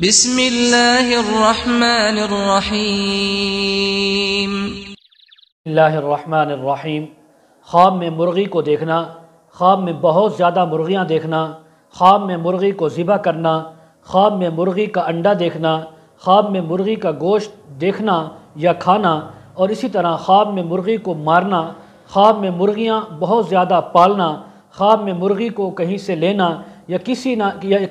بسم اللہ الرحمن الرحیم۔ اللہ الرحمن الرحیم۔ خواب میں مرغی کو دیکھنا، خواب میں بہت زیادہ مرغیاں دیکھنا، خواب میں مرغی کو ذبح کرنا، خواب میں مرغی کا انڈا دیکھنا، خواب میں مرغی کا گوشت دیکھنا یا کھانا، اور اسی طرح خواب میں مرغی کو مارنا، خواب میں مرغیاں بہت زیادہ پالنا، خواب میں مرغی کو کہیں سے لینا یا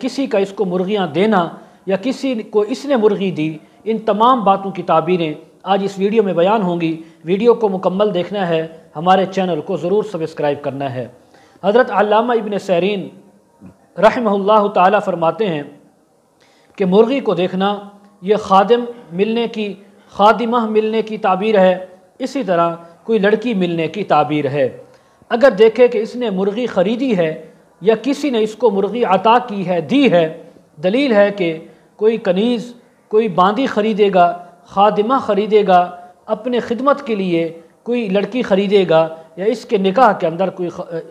کسی کا اس کو مرغیاں دینا یا کسی کو اس نے مرغی دی، ان تمام باتوں کی تعبیریں آج اس ویڈیو میں بیان ہوں گی۔ ویڈیو کو مکمل دیکھنا ہے، ہمارے چینل کو ضرور سبسکرائب کرنا ہے۔ حضرت علامہ ابن سیرین رحمہ اللہ تعالی فرماتے ہیں کہ مرغی کو دیکھنا یہ خادمہ ملنے کی تعبیر ہے، اسی طرح کوئی لڑکی ملنے کی تعبیر ہے۔ اگر دیکھے کہ اس نے مرغی خریدی ہے یا کسی نے اس کو مرغی عطا کی ہے، دی ہے، دلیل ہے کہ کوئی کنیز، کوئی باندی خریدے گا، خادمہ خریدے گا، اپنے خدمت کے لیے کوئی لڑکی خریدے گا، یا اس کے نکاح کے اندر کوئی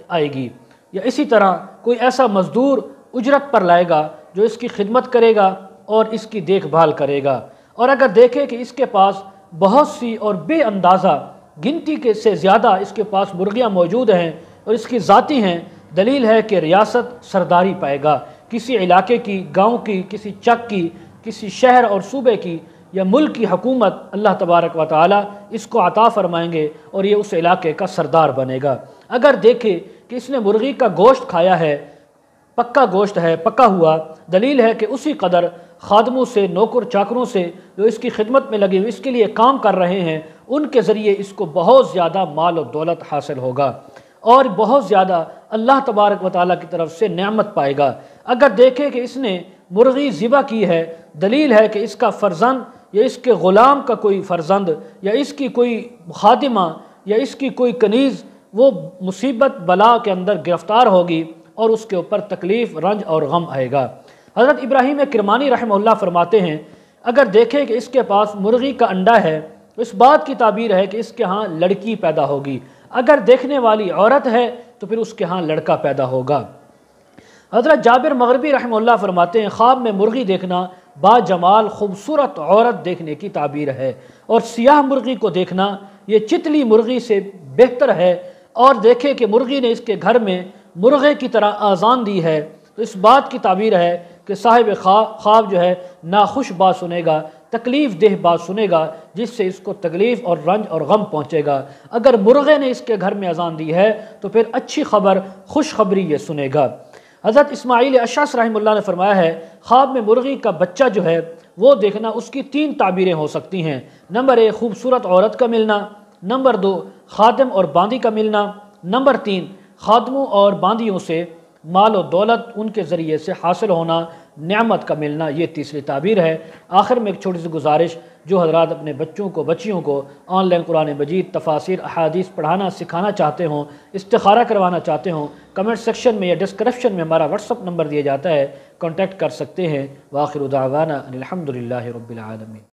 آئے گی، یا اسی طرح کوئی ایسا مزدور اجرت پر لائے گا جو اس کی خدمت کرے گا اور اس کی دیکھ بھال کرے گا۔ اور اگر دیکھے کہ اس کے پاس بہت سی اور بے اندازہ گنتی سے زیادہ اس کے پاس مرغیاں موجود ہیں اور اس کی ذاتی ہیں، دلیل ہے کہ ریاست سرداری پائے گا، کسی علاقے کی، گاؤں کی، کسی چک کی، کسی شہر اور صوبے کی یا ملک کی حکومت اللہ تبارک و تعالی اس کو عطا فرمائیں گے اور یہ اس علاقے کا سردار بنے گا۔ اگر دیکھے کہ اس نے مرغی کا گوشت کھایا ہے، پکا گوشت ہے، پکا ہوا، دلیل ہے کہ اسی قدر خادموں سے، نوکر چاکروں سے جو اس کی خدمت میں لگے ہوئے اس کے لیے کام کر رہے ہیں، ان کے ذریعے اس کو بہت زیادہ مال و دولت حاصل ہوگا اور بہت زیادہ اللہ تبارک و تعالیٰ کی طرف سے نعمت پائے گا۔ اگر دیکھے کہ اس نے مرغی ذبح کی ہے، دلیل ہے کہ اس کا فرزند یا اس کے غلام کا کوئی فرزند یا اس کی کوئی خادمہ یا اس کی کوئی کنیز وہ مصیبت بلا کے اندر گرفتار ہوگی اور اس کے اوپر تکلیف، رنج اور غم آئے گا۔ حضرت ابراہیم کرمانی رحمہ اللہ فرماتے ہیں اگر دیکھے کہ اس کے پاس مرغی کا انڈا ہے تو اس بات کی تعبیر ہے کہ اس کے ہاں لڑکی پیدا ہوگی، اگر دیکھنے والی عورت ہے تو پھر اس کے ہاں لڑکا پیدا ہوگا۔ حضرت جابر مغربی رحمہ اللہ فرماتے ہیں خواب میں مرغی دیکھنا با جمال خوبصورت عورت دیکھنے کی تعبیر ہے، اور سیاہ مرغی کو دیکھنا یہ چتلی مرغی سے بہتر ہے، اور دیکھے کہ مرغی نے اس کے گھر میں مرغے کی طرح آذان دی ہے تو اس بات کی تعبیر ہے کہ صاحب خواب جو ہے ناخوش بات سنے گا، تکلیف دہ بات سنے گا، جس سے اس کو تکلیف اور رنج اور غم پہنچے گا۔ اگر مرغے نے اس کے گھر میں اذان دی ہے تو پھر اچھی خبر، خوشخبری یہ سنے گا۔ حضرت اسماعیل اشعث رحمہ اللہ نے فرمایا ہے خواب میں مرغی کا بچہ جو ہے وہ دیکھنا اس کی 3 تعبیریں ہو سکتی ہیں۔ نمبر 1 خوبصورت عورت کا ملنا، نمبر 2 خادم اور باندی کا ملنا، نمبر 3 خادموں اور باندیوں سے مال و دولت ان کے ذریعے سے حاصل ہونا، نعمت کا ملنا، یہ تیسری تعبیر ہے۔ آخر میں ایک چھوٹی سی گزارش، جو حضرات اپنے بچیوں کو آن لائن قرآن مجید، تفاسیر، احادیث پڑھانا سکھانا چاہتے ہوں، استخارہ کروانا چاہتے ہوں، کمنٹ سیکشن میں یا ڈسکرپشن میں ہمارا واٹس اپ نمبر دیا جاتا ہے، کانٹیکٹ کر سکتے ہیں۔ وآخر دعوانا ان الحمد للہ رب العالمین۔